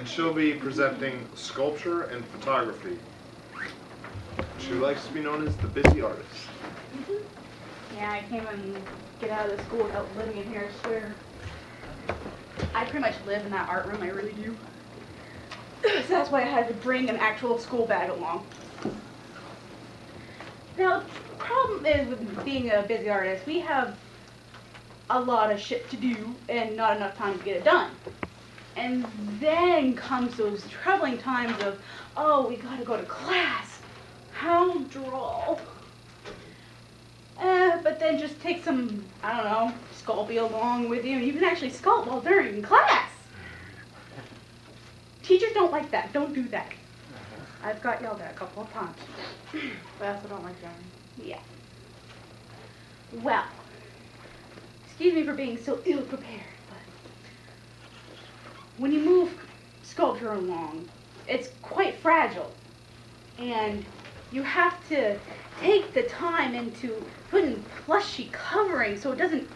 and she'll be presenting sculpture and photography. She likes to be known as the busy artist. Yeah, I can't even get out of the school without living in here, I swear. I pretty much live in that art room, I really do. So that's why I had to bring an actual school bag along. Now, the problem is with being a busy artist, we have a lot of shit to do and not enough time to get it done. And then comes those troubling times of, oh, we gotta go to class. How droll. But then just take some, I don't know, Sculpey along with you, and you can actually sculpt while during class. Teachers don't like that. Don't do that. I've got yelled at a couple of times. But I also don't like drawing. Yeah. Well, excuse me for being so ill-prepared, but when you move sculpture along, it's quite fragile. And you have to take the time into putting plushy covering so it doesn't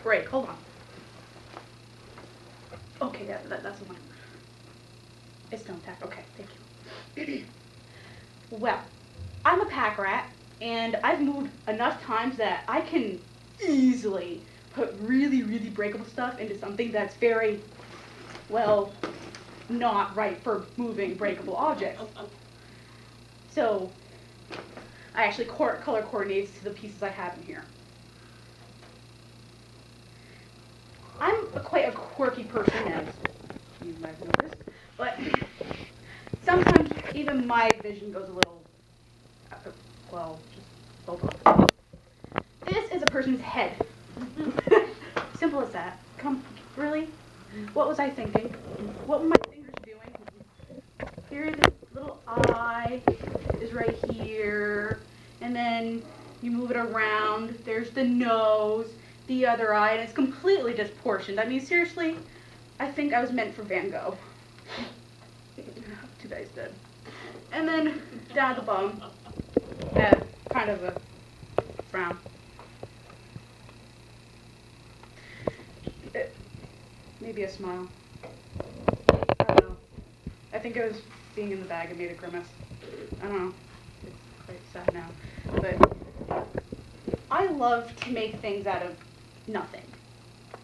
break. Hold on. Okay, that's the one. It's stone tack. Okay, thank you. Well, I'm a pack rat, and I've moved enough times that I can easily put really, really breakable stuff into something that's very, well, not right for moving breakable objects. So, I actually color coordinates to the pieces I have in here. I'm quite a quirky person, as you might have noticed, but sometimes even my vision goes a little, well, just hold on. This is a person's head. Simple as that. Really? What was I thinking? What were my fingers doing? Here, this little eye is right here, and then you move it around. There's the nose, the other eye, and it's completely disproportioned. I mean, seriously, I think I was meant for Van Gogh. Too bad he's dead. And then down at the bottom, kind of a frown. Maybe a smile. I don't know. I think it was being in the bag and made a grimace. I don't know. It's quite sad now. But I love to make things out of nothing.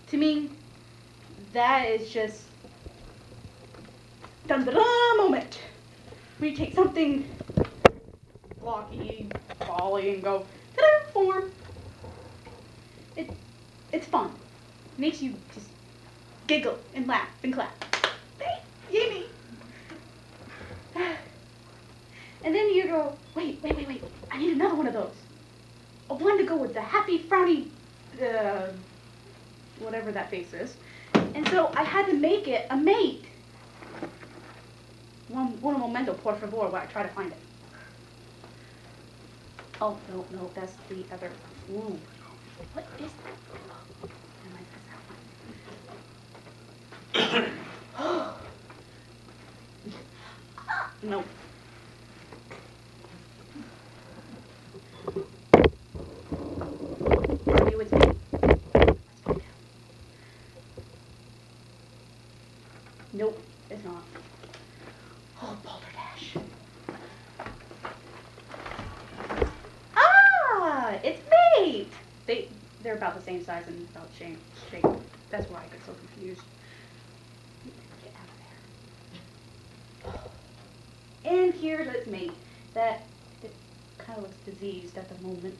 To me, that is just dun-da-da moment. We take something blocky, bally, and go, ta-da, form. It's fun. It makes you just giggle and laugh and clap. Hey, yay me. And then you go, wait, I need another one of those. A one to go with the happy, frowny, whatever that face is. And so I had to make it a mate. Un momento, por favor, while I try to find it. Oh, no, that's the other. Ooh. What is that? Oh, no. Are you with me? Let's find out. Nope, it's not. Oh, balderdash. Ah, it's mate. They're about the same size and about shape. That's why I get so confused. Get out of there. And here's its mate. That it kind of looks diseased at the moment.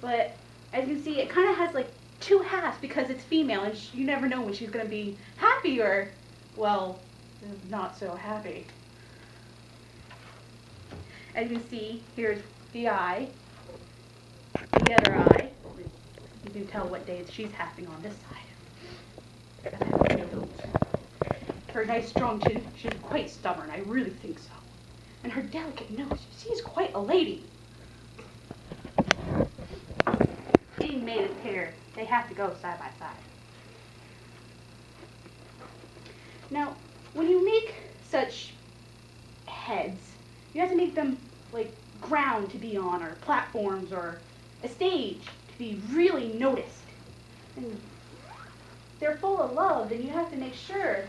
But as you can see, it kind of has like two halves because it's female, and you never know when she's going to be happy or, well, not so happy. As you can see, here's the eye, the other eye. You can tell what days she's having on this side. Her nice strong chin, she's quite stubborn, I really think so. And her delicate nose, she's quite a lady. Being mated pair, they have to go side by side. Now, when you make such heads, you have to make them like ground to be on, or platforms, or a stage to be really noticed. And they're full of love, then you have to make sure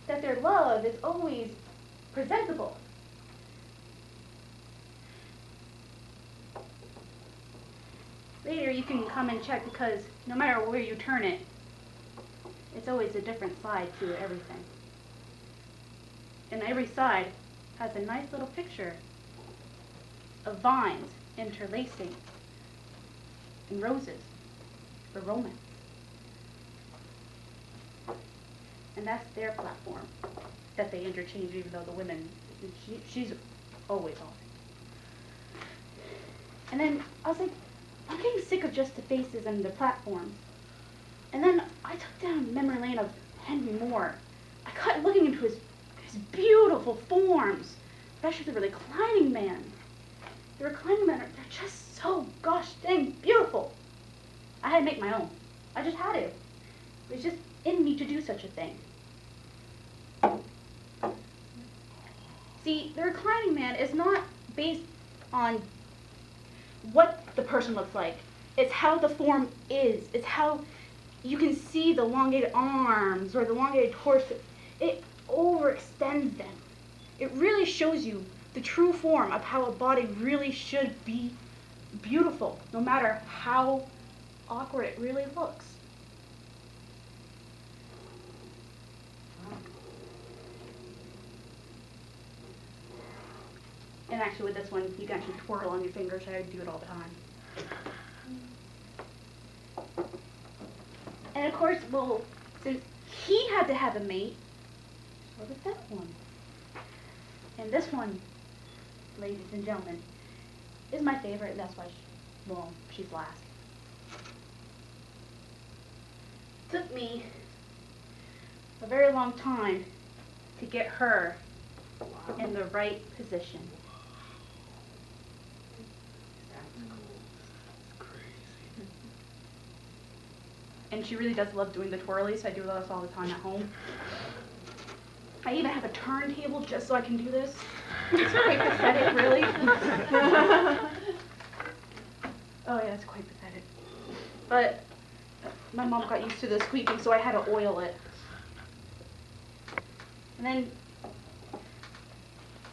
that their love is always presentable. Later you can come and check because no matter where you turn it, it's always a different side to everything. And every side has a nice little picture of vines interlacing and roses for romance. And that's their platform that they interchange, even though the women, she's always on it. And then I was like, I'm getting sick of just the faces and the platforms. And then I took down memory lane of Henry Moore. I kept looking into his beautiful forms, especially the reclining man. The reclining men, they're just so gosh dang beautiful. I had to make my own. I just had to. It was just in me to do such a thing. See, the reclining man is not based on what the person looks like. It's how the form is. It's how you can see the elongated arms or the elongated torso. It overextends them. It really shows you the true form of how a body really should be beautiful, no matter how awkward it really looks. And actually with this one, you can actually twirl on your fingers. I do it all the time. And of course, well, since he had to have a mate, so did that one. And this one, ladies and gentlemen, is my favorite, and that's why, she's last. Took me a very long time to get her in the right position. And she really does love doing the twirlies. I do this all the time at home. I even have a turntable just so I can do this. It's quite pathetic, really. Oh yeah, it's quite pathetic. But my mom got used to the squeaking, so I had to oil it. And then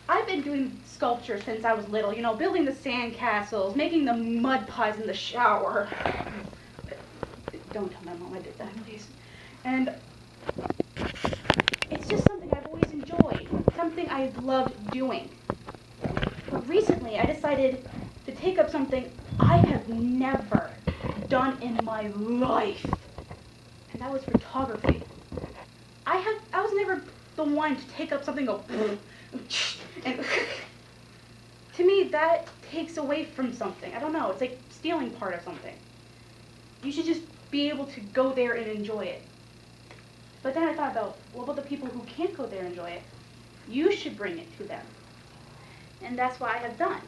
I've been doing sculpture since I was little, building the sand castles, making the mud pies in the shower. Don't tell my mom I did that, please. And it's just something I've always enjoyed, something I've loved doing. But recently I decided to take up something I have never done in my life, and that was photography. I was never the one to take up something and go, and to me that takes away from something. I don't know, it's like stealing part of something. You should just be able to go there and enjoy it. But then I thought about, what about the people who can't go there and enjoy it? You should bring it to them. And that's what I have done.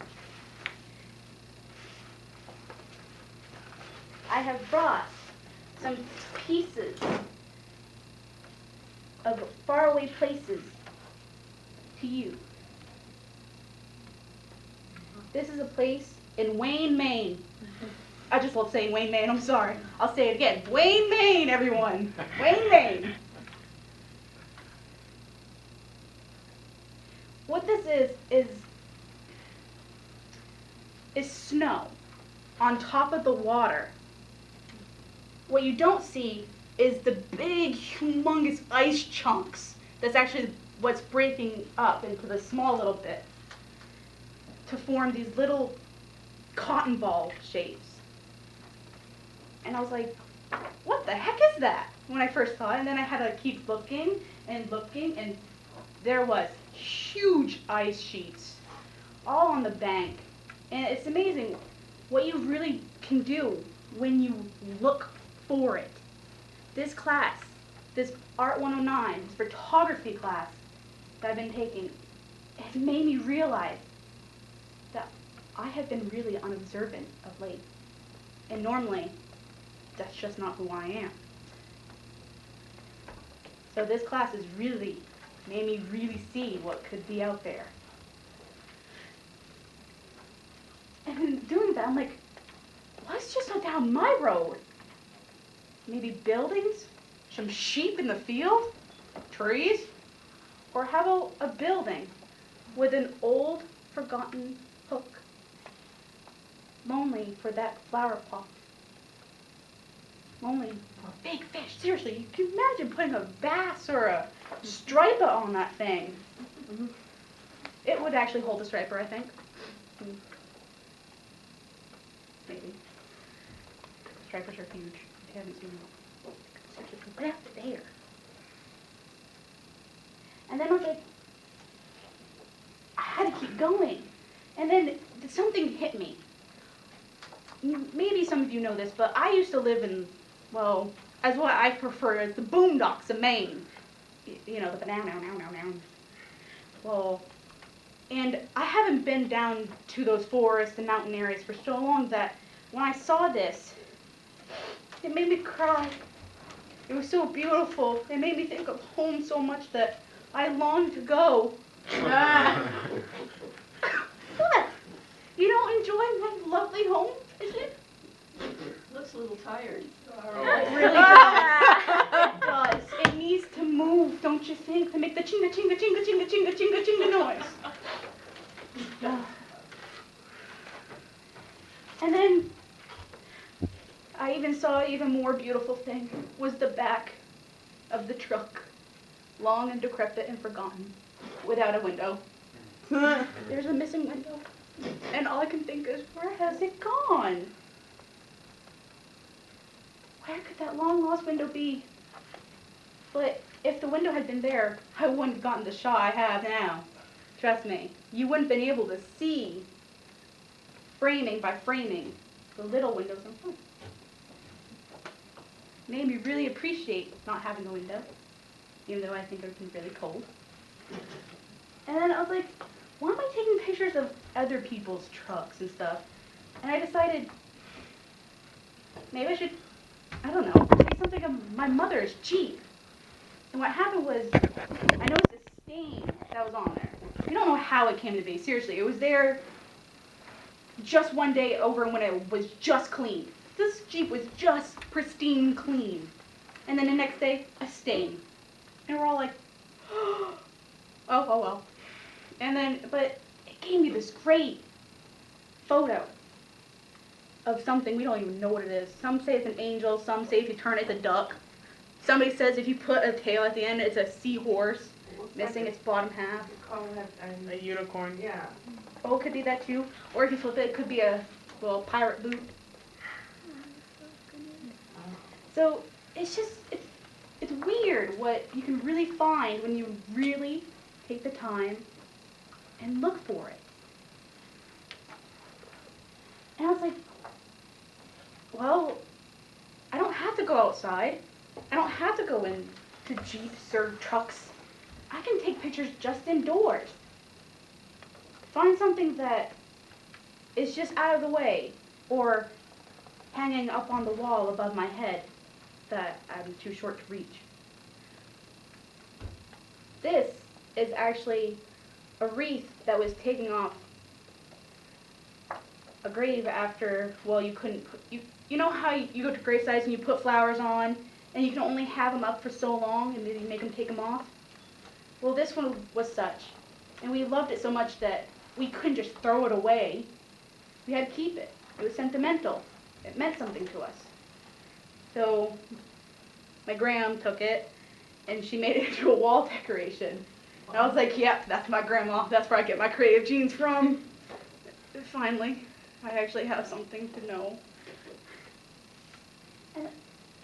I have brought some pieces of faraway places to you. This is a place in Wayne, Maine. I just love saying Wayne, Maine, I'm sorry. I'll say it again. Wayne, Maine, everyone. Wayne, Maine. What this is snow on top of the water. What you don't see is the big, humongous ice chunks. That's actually what's breaking up into the small little bits to form these little cotton ball shapes. And I was like, what the heck is that? When I first saw it, and then I had to keep looking, and there was huge ice sheets all on the bank. And it's amazing what you really can do when you look for it. This class, this Art 109, this photography class that I've been taking, has made me realize that I have been really unobservant of late. And normally, that's just not who I am. So this class has really made me really see what could be out there. And in doing that, I'm like, what's just not down my road? Maybe buildings some sheep in the field? Trees? Or how about a building with an old, forgotten hook? Lonely for that flower pot. Lonely for a big fish. Seriously, you can imagine putting a bass or a striper on that thing. It would actually hold a striper, I think. Maybe. Stripers are huge. If you haven't seen them. Seriously, put it out there. And then I was like, I had to keep going. And then something hit me. Maybe some of you know this, but I used to live in, well, as what I prefer as the boondocks of Maine. You know, the banana. Well, and I haven't been down to those forests and mountain areas for so long that when I saw this, it made me cry. It was so beautiful. It made me think of home so much that I longed to go. What? You don't enjoy my lovely home, is it? Looks a little tired. It really does. It does. It needs to move, don't you think? To make the chinga chinga chinga chinga chinga chinga chinga noise. And then I even saw an even more beautiful thing was the back of the truck. Long and decrepit and forgotten. Without a window. There's a missing window. And all I can think is, where has it gone? Where could that long lost window be? But if the window had been there, I wouldn't have gotten the shot I have now. Trust me, you wouldn't have been able to see, framing by framing, the little windows in front. Made me really appreciate not having a window, even though I think it would be really cold. And then I was like, why am I taking pictures of other people's trucks and stuff? And I decided, maybe I should, I don't know, take something of my mother's Jeep. And what happened was, I noticed a stain that was on there. We don't know how it came to be, seriously. It was there just one day over when it was just clean. This Jeep was just pristine clean. And then the next day, a stain. And we're all like, oh well. And then, but it gave me this great photo of something, we don't even know what it is. Some say it's an angel, some say if you turn it, it's a duck. Somebody says if you put a tail at the end, it's a seahorse, missing its bottom half. A unicorn. Yeah. Oh, it could be that too. Or if you flip it, it could be a little pirate boot. So, it's just, it's weird what you can really find when you really take the time and look for it. And I was like, well, I don't have to go outside. I don't have to go into Jeeps or trucks. I can take pictures just indoors. Find something that is just out of the way or hanging up on the wall above my head that I'm too short to reach. This is actually a wreath that was taken off a grave after, well, you couldn't put, you know how you go to grave sites and you put flowers on and you can only have them up for so long and then you make them take them off? Well, this one was such. And we loved it so much that we couldn't just throw it away. We had to keep it. It was sentimental. It meant something to us. So my gram took it and she made it into a wall decoration. And I was like, yep, that's my grandma. That's where I get my creative genes from. Finally, I actually have something to know.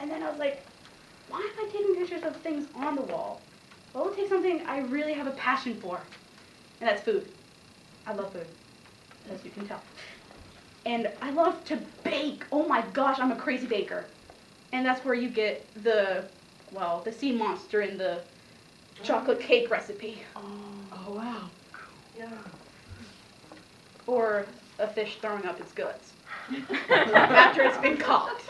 And then I was like, why am I taking pictures of things on the wall? Well, we'll take something I really have a passion for, and that's food. I love food, as you can tell. And I love to bake. Oh my gosh, I'm a crazy baker. And that's where you get the sea monster in the chocolate cake recipe. Oh wow. Yeah. Or a fish throwing up its guts after it's been caught.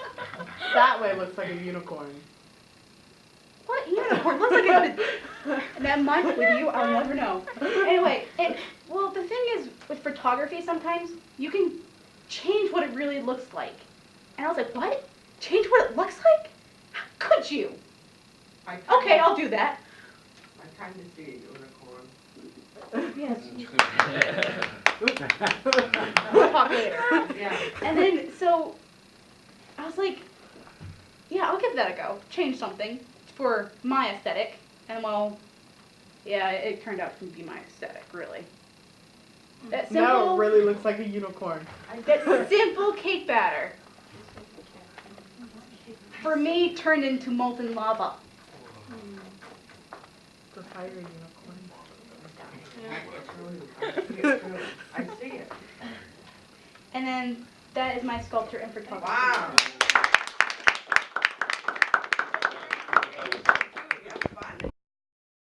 That way looks like a unicorn. What unicorn? Looks like it's that much with you, I'll never know. Anyway, well, the thing is, with photography sometimes, you can change what it really looks like. And I was like, what? Change what it looks like? How could you? Okay, I'll do that. I kind of see a unicorn. Yes. We'll talk later. Yeah. And then, so, I was like, yeah, I'll give that a go. Change something for my aesthetic. And well, yeah, it turned out to be my aesthetic, really. That simple, Now it really looks like a unicorn. that simple cake batter, for me, turned into molten lava. The fire unicorn. I see it. And then, that is my sculpture in photography. Wow.